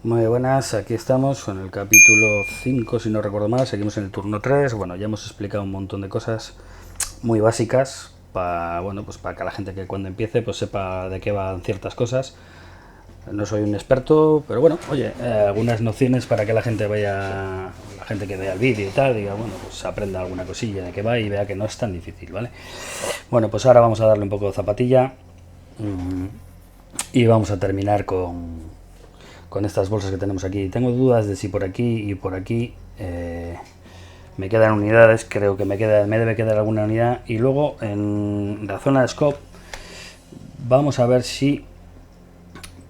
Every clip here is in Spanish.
Muy buenas, aquí estamos con el capítulo 5, si no recuerdo mal, seguimos en el turno 3. Bueno, ya hemos explicado un montón de cosas muy básicas para, bueno, pues para que la gente que cuando empiece pues sepa de qué van ciertas cosas. No soy un experto, pero bueno, oye, algunas nociones para que la gente vaya, la gente que vea el vídeo y tal, diga, bueno, pues aprenda alguna cosilla de qué va y vea que no es tan difícil, ¿vale? Bueno, pues ahora vamos a darle un poco de zapatilla y vamos a terminar con estas bolsas que tenemos aquí. Tengo dudas de si por aquí y por aquí me quedan unidades. Creo que me debe quedar alguna unidad. Y luego en la zona de scope vamos a ver si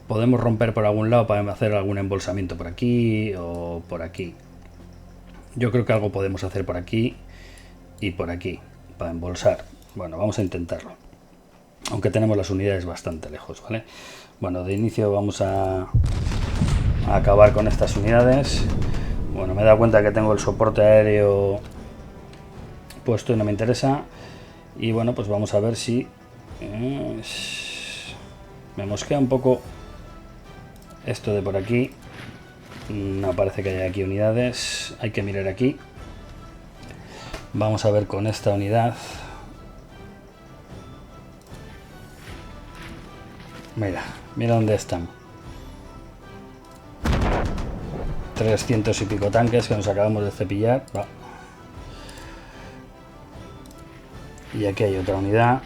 podemos romper por algún lado para hacer algún embolsamiento por aquí o por aquí. Yo creo que algo podemos hacer por aquí y por aquí para embolsar. Bueno, vamos a intentarlo, aunque tenemos las unidades bastante lejos, ¿vale? Bueno, de inicio vamos a acabar con estas unidades. Bueno, me he dado cuenta que tengo el soporte aéreo puesto y no me interesa. Y bueno, pues vamos a ver si me mosquea un poco esto de por aquí. No parece que haya aquí unidades. Hay que mirar aquí. Vamos a ver con esta unidad. Mira dónde están. 300 y pico tanques que nos acabamos de cepillar. Va. Y aquí hay otra unidad.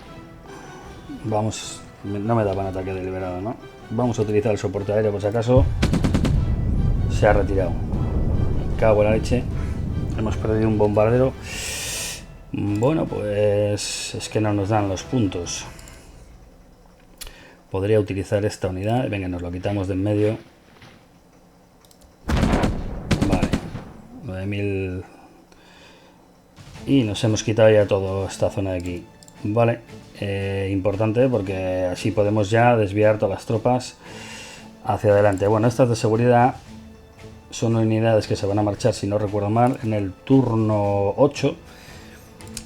Vamos, no me daban ataque deliberado, ¿no? Vamos a utilizar el soporte aéreo por si acaso. Se ha retirado. Me cago en la leche. Hemos perdido un bombardero. Bueno, pues es que no nos dan los puntos. Podría utilizar esta unidad. Venga, nos lo quitamos de en medio. Vale. 9000. Y nos hemos quitado ya toda esta zona de aquí. Vale. Importante porque así podemos ya desviar todas las tropas hacia adelante. Bueno, estas de seguridad son unidades que se van a marchar, si no recuerdo mal, en el turno 8.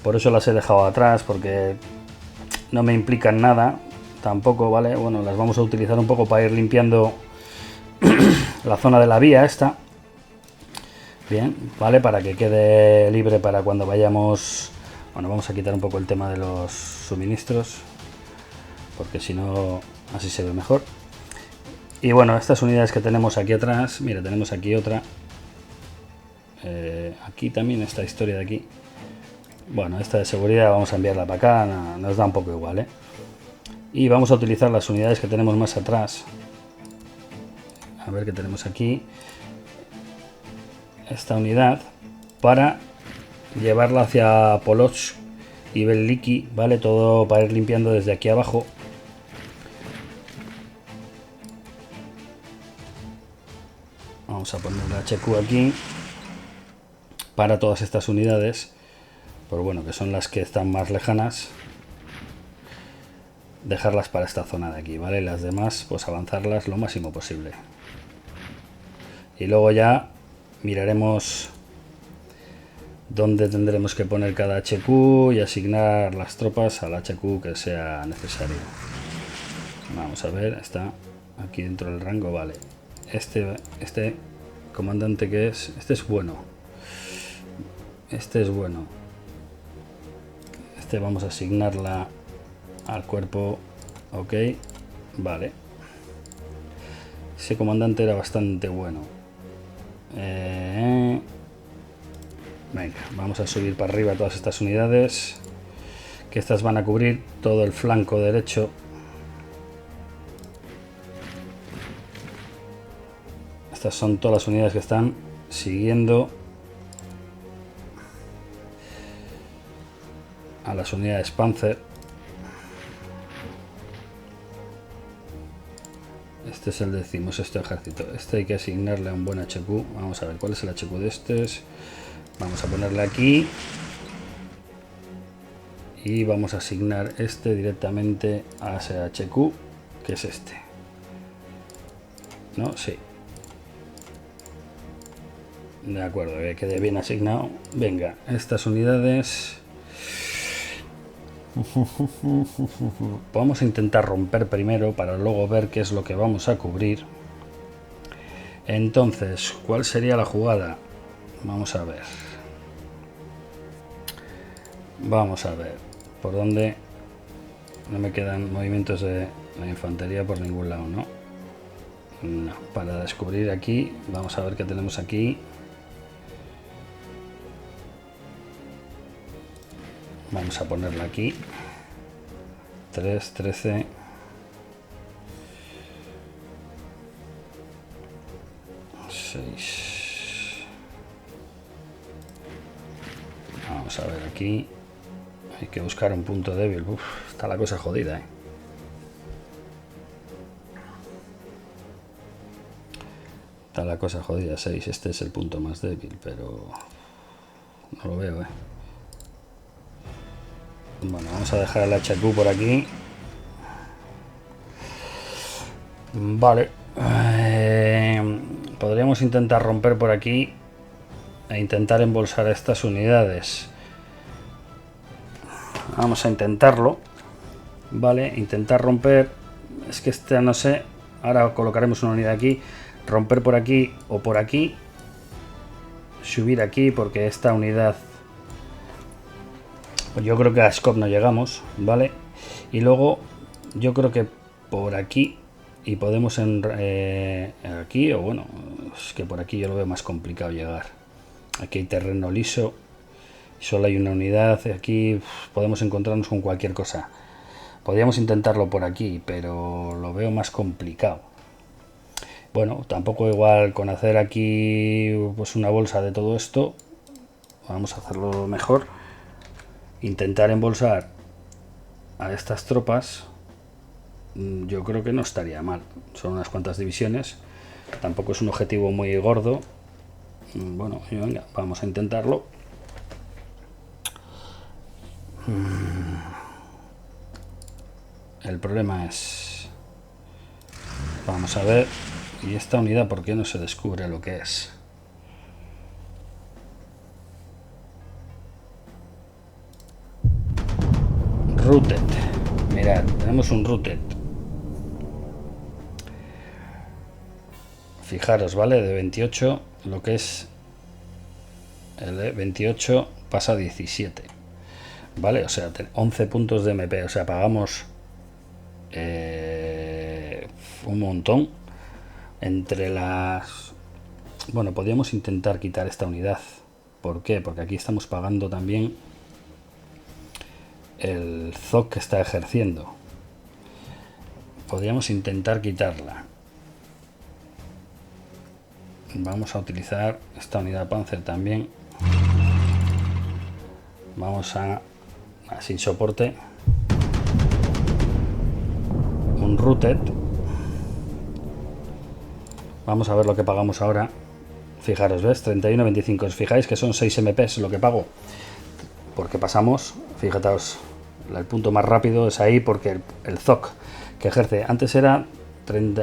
Por eso las he dejado atrás, porque no me implican nada tampoco, ¿vale? Bueno, las vamos a utilizar un poco para ir limpiando la zona de la vía esta. Bien, ¿vale? Para que quede libre para cuando vayamos. Bueno, vamos a quitar un poco el tema de los suministros, porque si no, así se ve mejor. Y bueno, estas unidades que tenemos aquí atrás, mira, tenemos aquí otra. Aquí también esta historia de aquí. Bueno, esta de seguridad vamos a enviarla para acá, nos da un poco igual, ¿eh? Y vamos a utilizar las unidades que tenemos más atrás. A ver qué tenemos aquí. Esta unidad para llevarla hacia Polotsk y Veliki, ¿vale? Todo para ir limpiando desde aquí abajo. Vamos a poner la HQ aquí para todas estas unidades, pero bueno, que son las que están más lejanas, dejarlas para esta zona de aquí, ¿vale? Las demás, pues avanzarlas lo máximo posible. Y luego ya miraremos dónde tendremos que poner cada HQ y asignar las tropas al HQ que sea necesario. Vamos a ver, está aquí dentro del rango, vale. Este comandante que es, este es bueno. Este es bueno. Este vamos a asignarla al cuerpo, ok, vale. Ese comandante era bastante bueno. Venga, vamos a subir para arriba todas estas unidades, que estas van a cubrir todo el flanco derecho. Estas son todas las unidades que están siguiendo a las unidades Panzer. Este es el 16º ejército. Este hay que asignarle a un buen HQ. Vamos a ver cuál es el HQ de estos. Vamos a ponerle aquí. Y vamos a asignar este directamente a ese HQ, que es este. ¿No? Sí. De acuerdo, que quede bien asignado. Venga, estas unidades. Vamos a intentar romper primero para luego ver qué es lo que vamos a cubrir. Entonces, ¿cuál sería la jugada? Vamos a ver. Vamos a ver. ¿Por dónde? No me quedan movimientos de la infantería por ningún lado, ¿no? No. Para descubrir aquí, vamos a ver qué tenemos aquí. Vamos a ponerla aquí. 3, 13. Vamos a ver aquí. Hay que buscar un punto débil. Uf, está la cosa jodida, ¿eh? Está la cosa jodida. 6. Este es el punto más débil, pero no lo veo, ¿eh? Bueno, vamos a dejar el HQ por aquí. Vale. Podríamos intentar romper por aquí e intentar embolsar estas unidades. Vamos a intentarlo. Vale, intentar romper. Es que este no sé. Ahora colocaremos una unidad aquí. Romper por aquí o por aquí. Subir aquí porque esta unidad... Pues yo creo que a Skop no llegamos, ¿vale? Y luego yo creo que por aquí y podemos aquí, o bueno, es que por aquí yo lo veo más complicado llegar. Aquí hay terreno liso, solo hay una unidad, aquí podemos encontrarnos con cualquier cosa. Podríamos intentarlo por aquí, pero lo veo más complicado. Bueno, tampoco igual con hacer aquí pues una bolsa de todo esto, vamos a hacerlo mejor. Intentar embolsar a estas tropas, yo creo que no estaría mal. Son unas cuantas divisiones, tampoco es un objetivo muy gordo. Bueno, venga, vamos a intentarlo. El problema es... Vamos a ver... ¿Y esta unidad por qué no se descubre lo que es? Routed. Mirad, tenemos un routed. Fijaros, ¿vale? De 28, lo que es el de 28 pasa a 17. ¿Vale? O sea, 11 puntos de MP. O sea, pagamos un montón. Entre las... Bueno, podríamos intentar quitar esta unidad. ¿Por qué? Porque aquí estamos pagando también el ZOC que está ejerciendo. Podríamos intentar quitarla. Vamos a utilizar esta unidad Panzer también. Vamos a sin soporte. Un routed. Vamos a ver lo que pagamos ahora. Fijaros, ¿ves? 31,25. ¿Os fijáis que son 6 MPs lo que pago? Porque pasamos, fíjate, el punto más rápido es ahí porque el ZOC que ejerce antes era 30,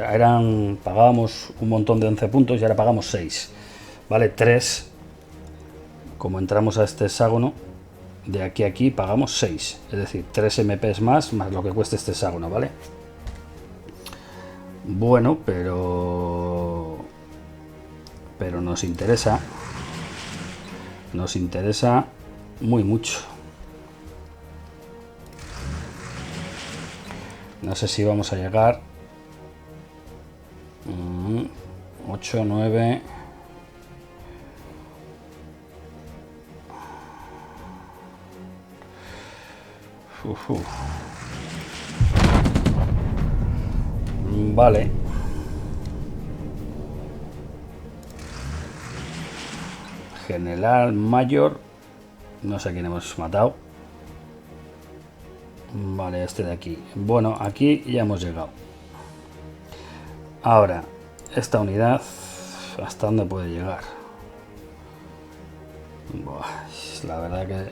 pagábamos un montón de 11 puntos y ahora pagamos 6, ¿vale? 3, como entramos a este hexágono, de aquí a aquí pagamos 6, es decir, 3 MPs más lo que cueste este hexágono, ¿vale? Bueno, pero nos interesa muy mucho. No sé si vamos a llegar 8, 9. Vale. General Mayor. No sé a quién hemos matado. Vale, este de aquí. Bueno, aquí ya hemos llegado. Ahora, esta unidad, ¿hasta dónde puede llegar? Buah, la verdad que...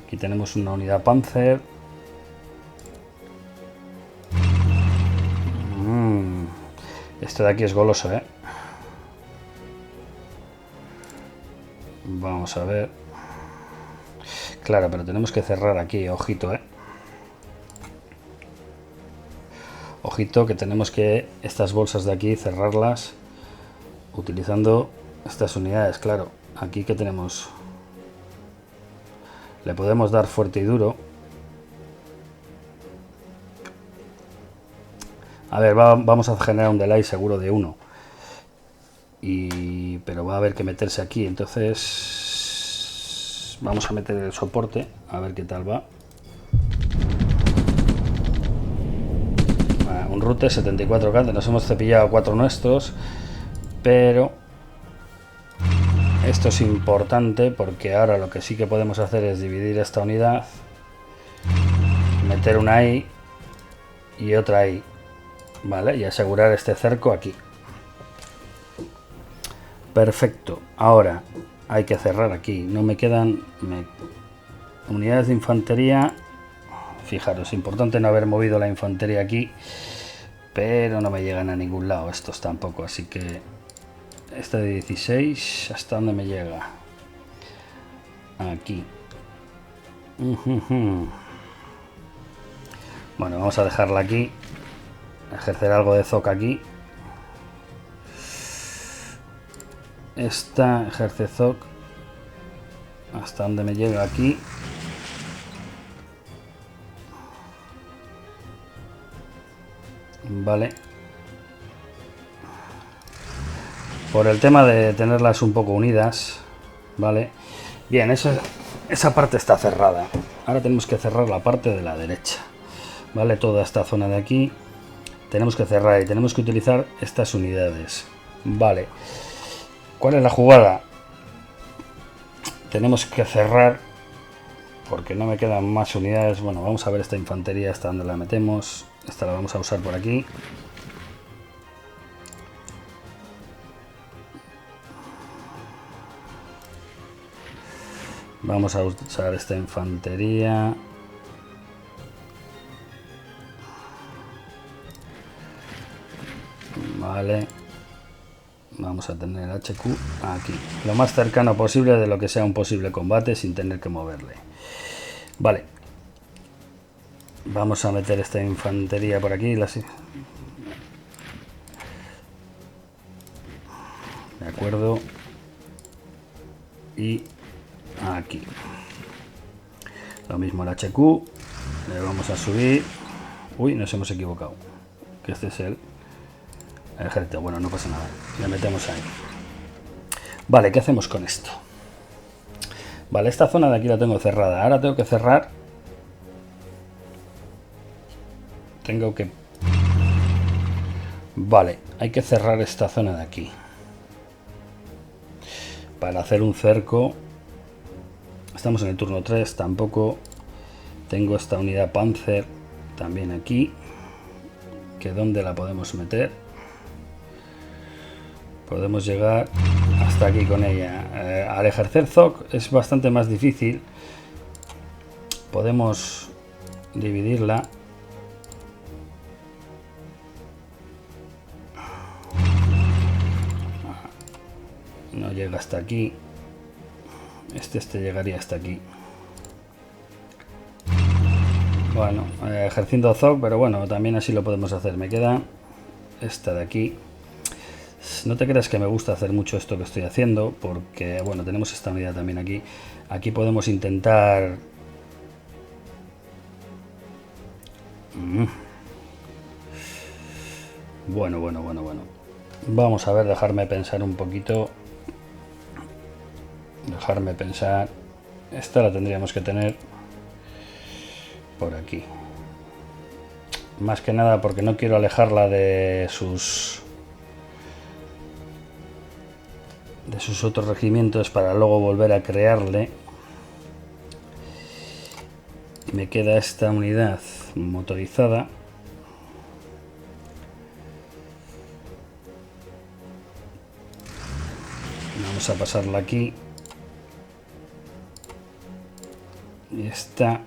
Aquí tenemos una unidad Panzer. Este de aquí es goloso, ¿eh? Vamos a ver. Claro, pero tenemos que cerrar aquí, ojito, ¿eh? Ojito que tenemos que estas bolsas de aquí cerrarlas utilizando estas unidades. Claro, aquí que tenemos, le podemos dar fuerte y duro. A ver, vamos a generar un delay seguro de 1. Pero va a haber que meterse aquí, entonces vamos a meter el soporte a ver qué tal va. Un router 74K, nos hemos cepillado 4 nuestros, pero esto es importante porque ahora lo que sí que podemos hacer es dividir esta unidad, meter una ahí y otra ahí, vale, y asegurar este cerco aquí. Perfecto, ahora hay que cerrar aquí, no me quedan unidades de infantería. Fijaros, importante no haber movido la infantería aquí, pero no me llegan a ningún lado estos tampoco, así que este de 16, ¿hasta dónde me llega? Aquí. Bueno, vamos a dejarla aquí, ejercer algo de zoc aquí. Esta ejerce zoc, ¿hasta dónde me llega? Aquí. Vale. Por el tema de tenerlas un poco unidas, vale. Bien, esa parte está cerrada. Ahora tenemos que cerrar la parte de la derecha, vale. Toda esta zona de aquí tenemos que cerrar y tenemos que utilizar estas unidades, vale. ¿Cuál es la jugada? Tenemos que cerrar porque no me quedan más unidades. Bueno, vamos a ver esta infantería hasta donde la metemos. Esta la vamos a usar por aquí. Vamos a usar esta infantería. Vale. Vamos a tener HQ aquí. Lo más cercano posible de lo que sea un posible combate sin tener que moverle. Vale. Vamos a meter esta infantería por aquí. De acuerdo. Y aquí. Lo mismo el HQ. Le vamos a subir. Uy, nos hemos equivocado. Que este es el ejército. Bueno, no pasa nada. Le metemos ahí. Vale, ¿qué hacemos con esto? Vale, esta zona de aquí la tengo cerrada. Ahora tengo que cerrar. Vale, hay que cerrar esta zona de aquí. Para hacer un cerco. Estamos en el turno 3, tampoco tengo esta unidad Panzer también aquí. Que ¿dónde la podemos meter? Podemos llegar hasta aquí con ella. Al ejercer ZOC es bastante más difícil. Podemos dividirla. No llega hasta aquí. Este llegaría hasta aquí. Bueno, ejerciendo ZOC, pero bueno, también así lo podemos hacer. Me queda esta de aquí. No te creas que me gusta hacer mucho esto que estoy haciendo, porque bueno, tenemos esta unidad también aquí. Aquí podemos intentar... Bueno. Vamos a ver, dejarme pensar un poquito. Dejarme pensar. Esta la tendríamos que tener por aquí. Más que nada porque no quiero alejarla de sus otros regimientos para luego volver a crearle. Me queda esta unidad motorizada. Vamos a pasarla aquí. Y esta.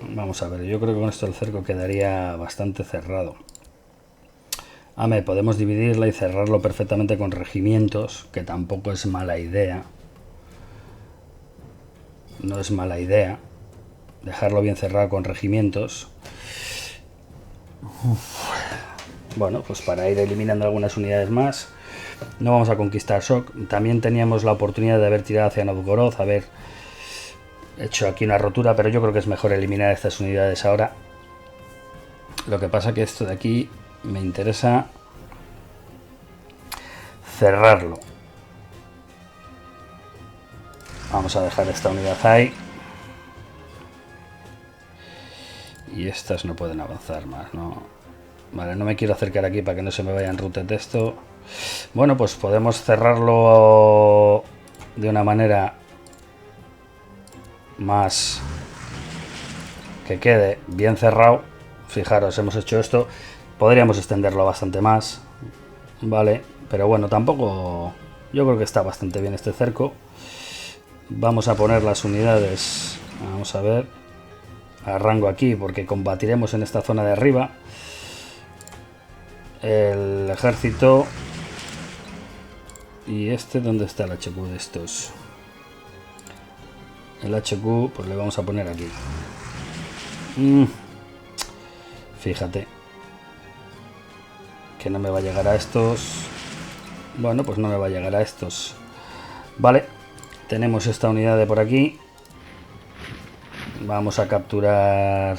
Vamos a ver, yo creo que con esto el cerco quedaría bastante cerrado. Podemos dividirla y cerrarlo perfectamente con regimientos, que tampoco es mala idea. No es mala idea. dejarlo bien cerrado con regimientos. Bueno, pues para ir eliminando algunas unidades más. No vamos a conquistar Sok. También teníamos la oportunidad de haber tirado hacia Novgorod, haber hecho aquí una rotura, pero yo creo que es mejor eliminar estas unidades ahora. Lo que pasa que esto de aquí me interesa cerrarlo. Vamos a dejar esta unidad ahí. Y estas no pueden avanzar más, ¿no? Vale, no me quiero acercar aquí para que no se me vaya en route de esto. Bueno, pues podemos cerrarlo de una manera más que quede bien cerrado. Fijaros, hemos hecho esto. Podríamos extenderlo bastante más, vale, pero bueno, tampoco. Yo creo que está bastante bien este cerco. Vamos a poner las unidades, vamos a ver, a rango aquí, porque combatiremos en esta zona de arriba. El ejército. Y este, ¿dónde está el HQ de estos? El HQ, pues le vamos a poner aquí. Fíjate que no me va a llegar a estos. Bueno, pues no me va a llegar a estos. Vale, tenemos esta unidad de por aquí. Vamos a capturar.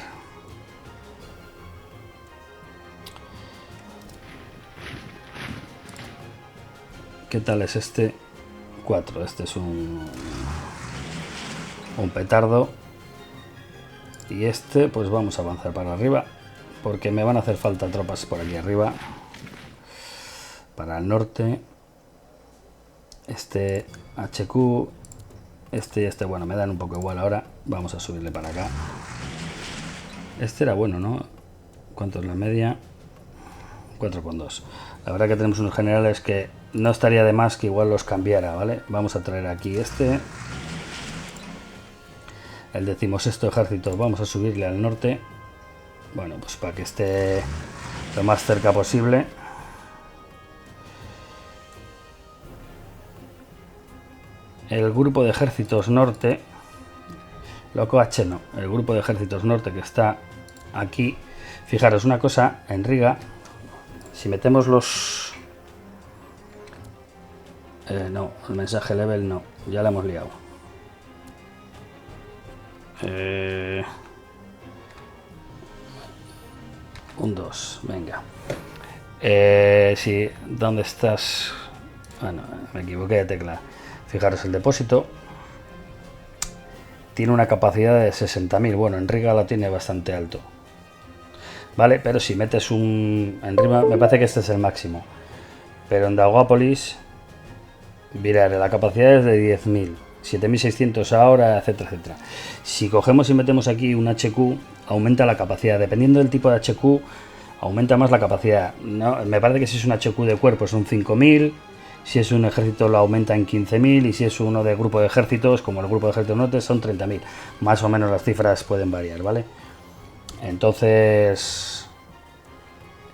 ¿Qué tal es este? 4. Este es un petardo. Y este, pues vamos a avanzar para arriba, porque me van a hacer falta tropas por aquí arriba. Para el norte. Este HQ. Este y este, bueno, me dan un poco igual ahora. Vamos a subirle para acá. Este era bueno, ¿no? ¿Cuánto es la media? 4,2. La verdad que tenemos unos generales que no estaría de más que igual los cambiara, ¿vale? Vamos a traer aquí este. El 16º ejército vamos a subirle al norte. Bueno, pues para que esté lo más cerca posible. El grupo de ejércitos norte, Loco H no, el grupo de ejércitos norte que está aquí. Fijaros una cosa, en Riga, si metemos los... no, el mensaje level no, ya la hemos liado. Un 2, venga. Sí, ¿dónde estás? Bueno, me equivoqué de tecla. Fijaros, el depósito tiene una capacidad de 60.000. Bueno, en Riga la tiene bastante alto. Vale, pero si metes un... En Riga me parece que este es el máximo. Pero en Daugavpils, mirad, la capacidad es de 10.000. 7.600 ahora, etcétera, etcétera. Si cogemos y metemos aquí un HQ, aumenta la capacidad. Dependiendo del tipo de HQ, aumenta más la capacidad. No, me parece que si es un HQ de cuerpo son 5.000. Si es un ejército lo aumenta en 15.000 y si es uno de grupo de ejércitos, como el grupo de ejércitos norte, son 30.000. Más o menos las cifras pueden variar, ¿vale? Entonces,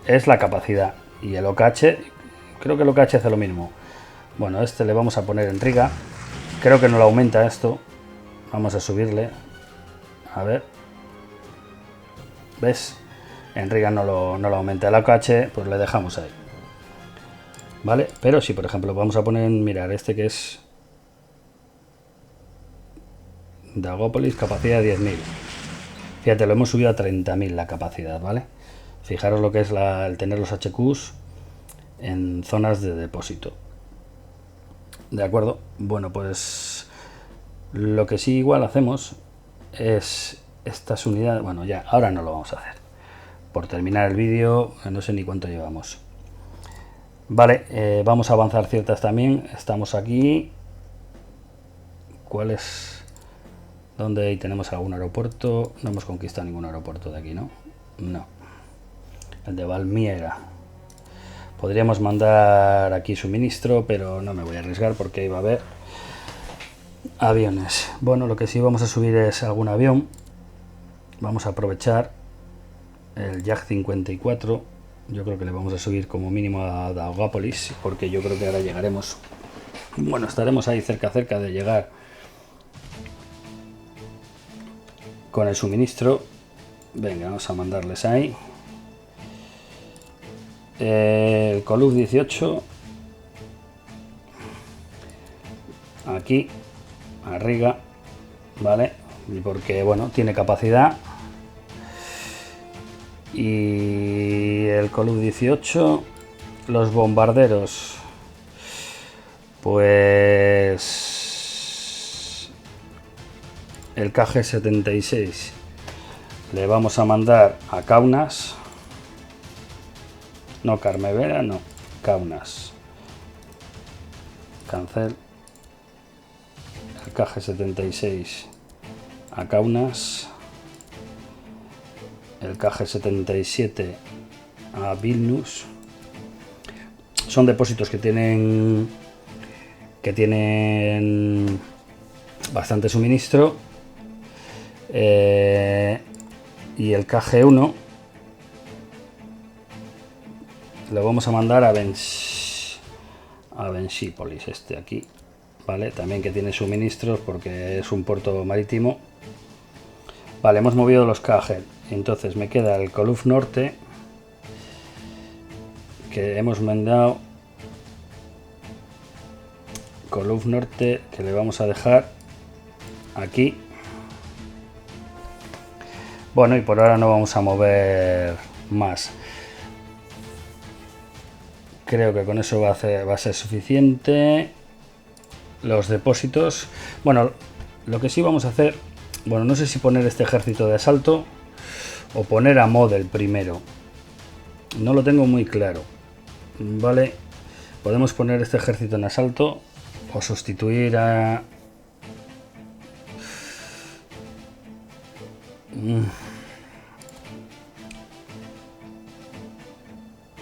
es la capacidad. Y el OKH, creo que el OKH hace lo mismo. Bueno, este le vamos a poner en Riga. Creo que no lo aumenta esto. Vamos a subirle. A ver. ¿Ves? En Riga no lo aumenta. El OKH, pues le dejamos ahí. ¿Vale? Pero si por ejemplo vamos a poner, mirar, este que es Daugavpils, capacidad de 10.000. Fíjate, lo hemos subido a 30.000 la capacidad, ¿vale? Fijaros lo que es el tener los HQs en zonas de depósito. ¿De acuerdo? Bueno, pues lo que sí igual hacemos es estas unidades. Bueno, ya, ahora no lo vamos a hacer. Por terminar el vídeo, no sé ni cuánto llevamos. Vale, vamos a avanzar ciertas también. Estamos aquí. ¿Cuál es? ¿Dónde tenemos algún aeropuerto? No hemos conquistado ningún aeropuerto de aquí, ¿no? No. El de Valmiera. Podríamos mandar aquí suministro, pero no me voy a arriesgar porque iba a haber aviones. Bueno, lo que sí vamos a subir es algún avión. Vamos a aprovechar el Yak 54. Yo creo que le vamos a subir como mínimo a Daugavpils, porque yo creo que ahora llegaremos. Bueno, estaremos ahí cerca de llegar con el suministro. Venga, vamos a mandarles ahí. El Coluf 18 aquí arriba, vale, porque bueno, tiene capacidad. Y el Coluf 18, los bombarderos, pues el KG-76 le vamos a mandar a Kaunas. No, Carmevera, no, Kaunas. Cancel. El KG-76 a Kaunas. El KG-77 a Vilnius. Son depósitos que tienen bastante suministro. Y el KG-1 lo vamos a mandar a Benxípolis, este aquí, vale, también que tiene suministros porque es un puerto marítimo. Vale, hemos movido los KG, entonces me queda el Coluf Norte, que hemos mandado. Coluf Norte, que le vamos a dejar aquí. Bueno, y por ahora no vamos a mover más. Creo que con eso va a ser suficiente. Los depósitos. Bueno, lo que sí vamos a hacer. Bueno, no sé si poner este ejército de asalto o poner a Model primero. No lo tengo muy claro. Vale. Podemos poner este ejército en asalto o sustituir a...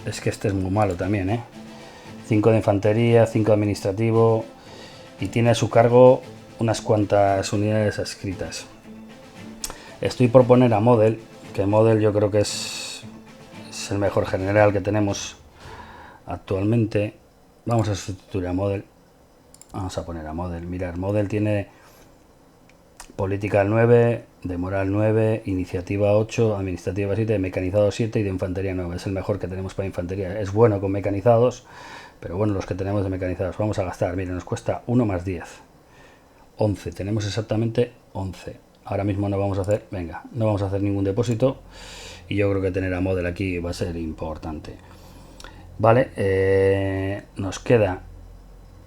Es que este es muy malo también, ¿eh? 5 de infantería, 5 de administrativo y tiene a su cargo unas cuantas unidades adscritas. Estoy por poner a Model, que Model yo creo que es el mejor general que tenemos actualmente. Vamos a sustituir a Model. Vamos a poner a Model. Mirar, Model tiene política 9, de moral 9, iniciativa 8, administrativa 7, mecanizado 7 y de infantería 9. Es el mejor que tenemos para infantería. Es bueno con mecanizados, pero bueno, los que tenemos de mecanizados. Vamos a gastar, mire, nos cuesta 1 más 10. 11, tenemos exactamente 11. Ahora mismo no vamos a hacer, venga, no vamos a hacer ningún depósito. Y yo creo que tener a Model aquí va a ser importante. Vale, nos queda,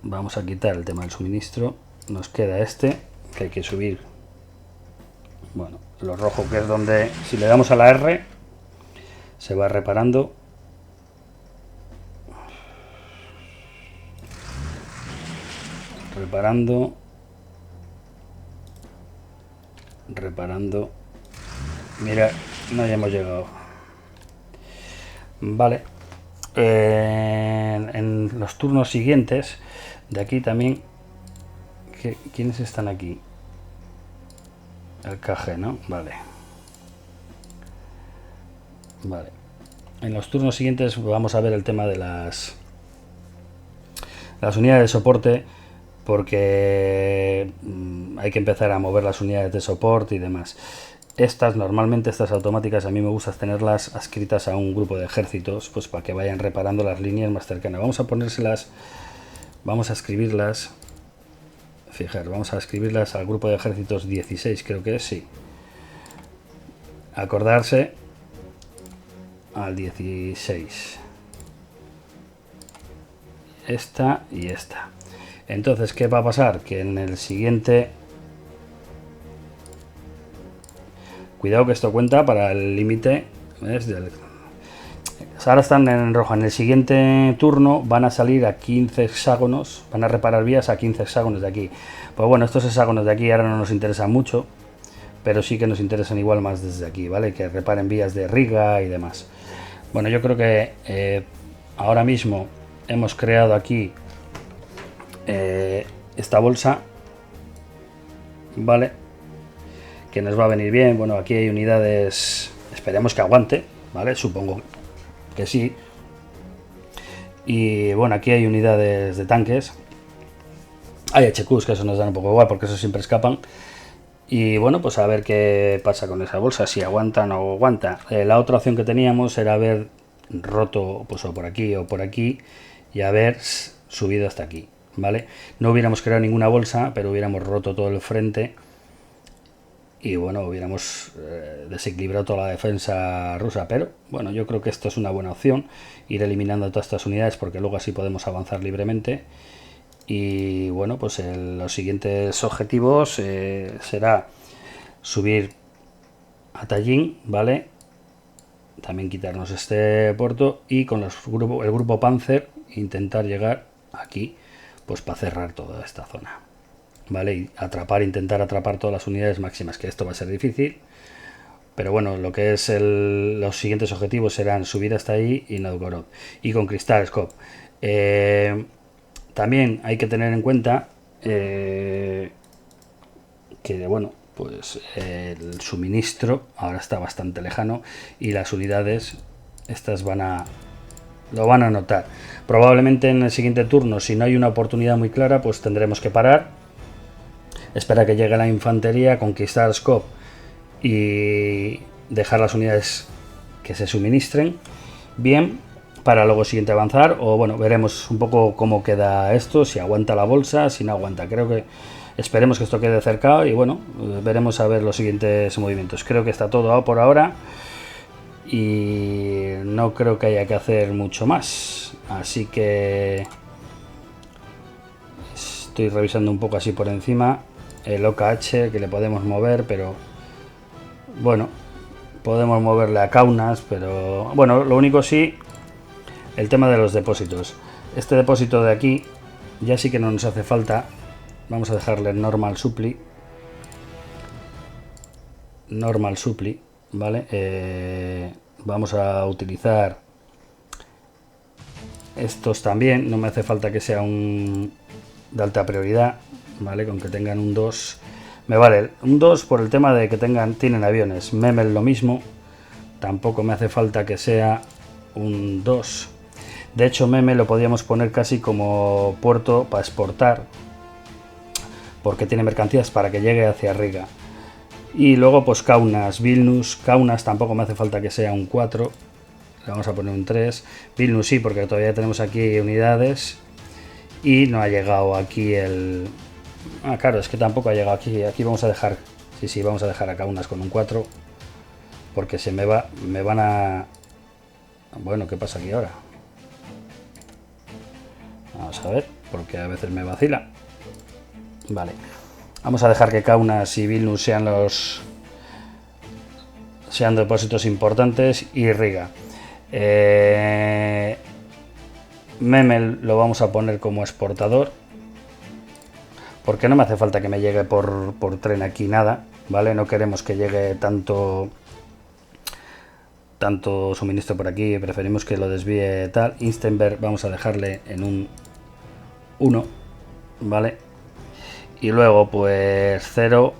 vamos a quitar el tema del suministro. Nos queda este, que hay que subir. Bueno, lo rojo, que es donde, si le damos a la R, se va reparando. Reparando. Mira, no ya hemos llegado. Vale. En los turnos siguientes, de aquí también, ¿quiénes están aquí? El KG, ¿no? Vale. Vale. En los turnos siguientes vamos a ver el tema de las unidades de soporte, porque hay que empezar a mover las unidades de soporte y demás. Normalmente estas automáticas a mí me gusta tenerlas adscritas a un grupo de ejércitos, pues para que vayan reparando las líneas más cercanas. Vamos a ponérselas, vamos a escribirlas. Fijar, vamos a escribirlas al grupo de ejércitos 16, creo que es, sí. Acordarse al 16. Esta y esta. Entonces, ¿qué va a pasar? Que en el siguiente... Cuidado que esto cuenta para el límite. Ahora están en rojo. En el siguiente turno van a salir a 15 hexágonos. Van a reparar vías a 15 hexágonos de aquí. Pues bueno, estos hexágonos de aquí ahora no nos interesan mucho, pero sí que nos interesan igual más desde aquí, ¿vale? Que reparen vías de Riga y demás. Bueno, yo creo que ahora mismo hemos creado aquí esta bolsa, ¿vale? Que nos va a venir bien. Bueno, aquí hay unidades, esperemos que aguante, ¿vale? Supongo que sí. Y bueno, aquí hay unidades de tanques. Hay HQs, que eso nos dan un poco igual porque esos siempre escapan. Y bueno, pues a ver qué pasa con esa bolsa, si aguanta o no aguanta. La otra opción que teníamos era haber roto pues o por aquí y haber subido hasta aquí, ¿vale? No hubiéramos creado ninguna bolsa, pero hubiéramos roto todo el frente y bueno, hubiéramos desequilibrado toda la defensa rusa. Pero bueno, yo creo que esto es una buena opción, ir eliminando todas estas unidades, porque luego así podemos avanzar libremente. Y bueno, pues los siguientes objetivos será subir a Tallinn, ¿vale? También quitarnos este puerto y con el grupo Panzer intentar llegar aquí, pues para cerrar toda esta zona, ¿vale? Y intentar atrapar todas las unidades máximas, que esto va a ser difícil. Pero bueno, lo que es los siguientes objetivos serán subir hasta ahí y Novgorod. Y conquistar Skop. También hay que tener en cuenta que, bueno, pues el suministro ahora está bastante lejano y las unidades estas lo van a notar. Probablemente en el siguiente turno, si no hay una oportunidad muy clara, pues tendremos que parar, esperar que llegue la infantería, conquistar Skop y dejar las unidades que se suministren bien para luego siguiente avanzar. O bueno, veremos un poco cómo queda esto, si aguanta la bolsa, si no aguanta. Creo que esperemos que esto quede cercado y bueno, veremos a ver los siguientes movimientos. Creo que está todo por ahora y no creo que haya que hacer mucho más, así que estoy revisando un poco así por encima el OKH que le podemos mover, pero bueno, podemos moverle a Kaunas, pero bueno, lo único sí, el tema de los depósitos. Este depósito de aquí ya sí que no nos hace falta. Vamos a dejarle normal supply, ¿vale? Vamos a utilizar estos también. No me hace falta que sea un de alta prioridad, ¿vale? Con que tengan un 2 me vale. Un 2 por el tema de que tienen aviones. Memel lo mismo, tampoco me hace falta que sea un 2. De hecho, Memel lo podríamos poner casi como puerto para exportar, porque tiene mercancías para que llegue hacia Riga. Y luego pues Kaunas, Vilnius. Kaunas tampoco me hace falta que sea un 4, le vamos a poner un 3. Vilnius sí, porque todavía tenemos aquí unidades y no ha llegado aquí el... claro, es que tampoco ha llegado aquí. Aquí vamos a dejar, sí, vamos a dejar a Kaunas con un 4, porque me van a... Bueno, ¿qué pasa aquí ahora? Vamos a ver, porque a veces me vacila. Vale, vamos a dejar que Kaunas y Vilnius sean depósitos importantes y Riga. Memel lo vamos a poner como exportador, porque no me hace falta que me llegue por tren aquí nada, ¿vale? No queremos que llegue tanto suministro por aquí, preferimos que lo desvíe tal. Instenberg vamos a dejarle en un 1, ¿vale? Y luego pues 0,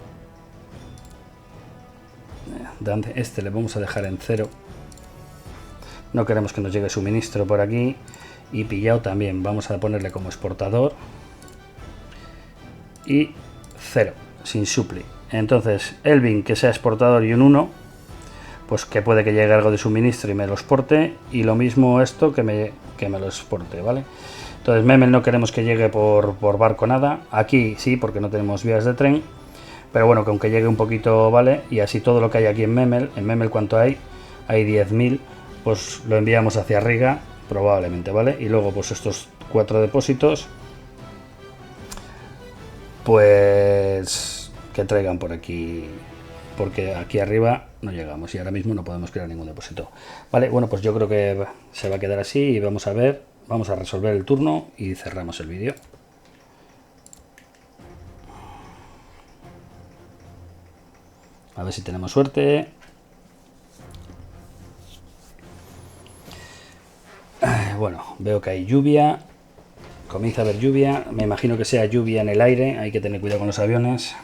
este le vamos a dejar en 0, no queremos que nos llegue suministro por aquí. Y Pillao también vamos a ponerle como exportador y 0, sin supply. Entonces Elvin que sea exportador y un 1, pues que puede que llegue algo de suministro y me lo exporte, y lo mismo esto que me lo exporte, ¿vale? Entonces Memel no queremos que llegue por barco nada, aquí sí, porque no tenemos vías de tren, pero bueno, que aunque llegue un poquito, ¿vale? Y así todo lo que hay aquí en Memel ¿cuánto hay? Hay 10.000, pues lo enviamos hacia Riga, probablemente, ¿vale? Y luego pues estos 4 depósitos, pues que traigan por aquí, porque aquí arriba no llegamos y ahora mismo no podemos crear ningún depósito, ¿vale? Bueno, pues yo creo que se va a quedar así y vamos a ver, vamos a resolver el turno y cerramos el vídeo. A ver si tenemos suerte. Bueno, veo que hay lluvia, comienza a haber lluvia, me imagino que sea lluvia en el aire, hay que tener cuidado con los aviones.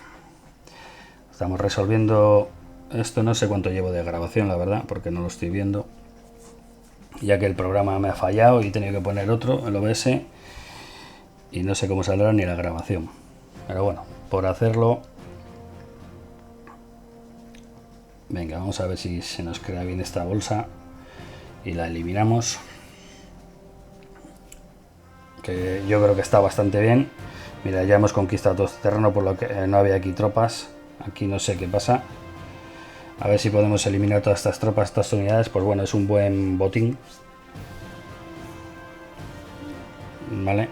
Estamos resolviendo esto, no sé cuánto llevo de grabación, la verdad, porque no lo estoy viendo, ya que el programa me ha fallado y he tenido que poner otro, el OBS, y no sé cómo saldrá ni la grabación. Pero bueno, por hacerlo Venga, vamos a ver si se nos crea bien esta bolsa y la eliminamos, que yo creo que está bastante bien. Mira, ya hemos conquistado todo este terreno, por lo que no había aquí tropas. Aquí no sé qué pasa. A ver si podemos eliminar todas estas tropas, estas unidades. Pues bueno, es un buen botín. Vale.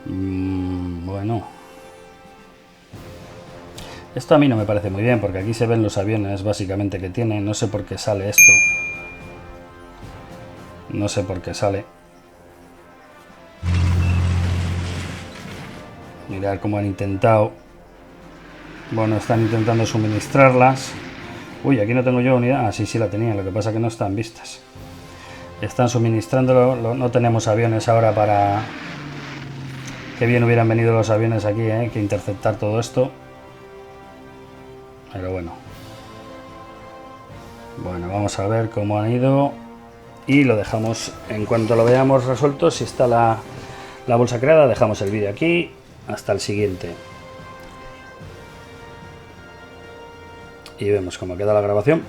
Bueno. Esto a mí no me parece muy bien, porque aquí se ven los aviones básicamente que tiene. No sé por qué sale esto. No sé por qué sale. Mirad cómo han intentado. Bueno, están intentando suministrarlas. Uy, aquí no tengo yo unidad. Ah, sí, sí la tenía. Lo que pasa es que no están vistas. Están suministrándolo. No tenemos aviones ahora para... Qué bien hubieran venido los aviones aquí, que interceptar todo esto. Pero bueno. Bueno, vamos a ver cómo han ido. Y lo dejamos, en cuanto lo veamos resuelto, si está la bolsa creada, dejamos el vídeo aquí. Hasta el siguiente. Y vemos cómo queda la grabación.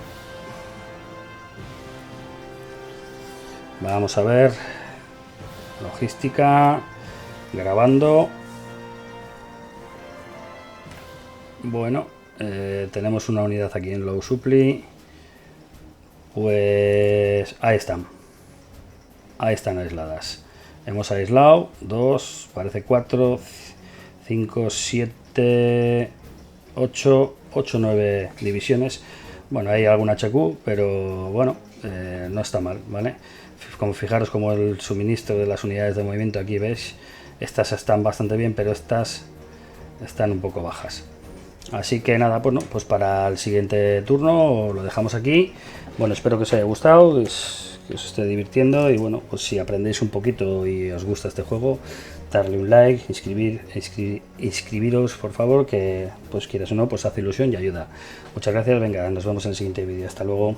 Vamos a ver. Logística. Grabando. Bueno, tenemos una unidad aquí en Low Supply. Pues ahí están. Ahí están aisladas. Hemos aislado 2, parece 4, 5, 7, 8, 9 divisiones. Bueno, hay algún HQ, pero bueno, no está mal, ¿vale? Como fijaros como el suministro de las unidades de movimiento, aquí veis, estas están bastante bien, pero estas están un poco bajas. Así que nada, pues, no, pues para el siguiente turno lo dejamos aquí. Bueno, espero que os haya gustado, que os esté divirtiendo, y bueno, pues si aprendéis un poquito y os gusta este juego, darle un like, inscribiros por favor, que pues quieras o no, pues hace ilusión y ayuda. Muchas gracias, venga, nos vemos en el siguiente vídeo, hasta luego.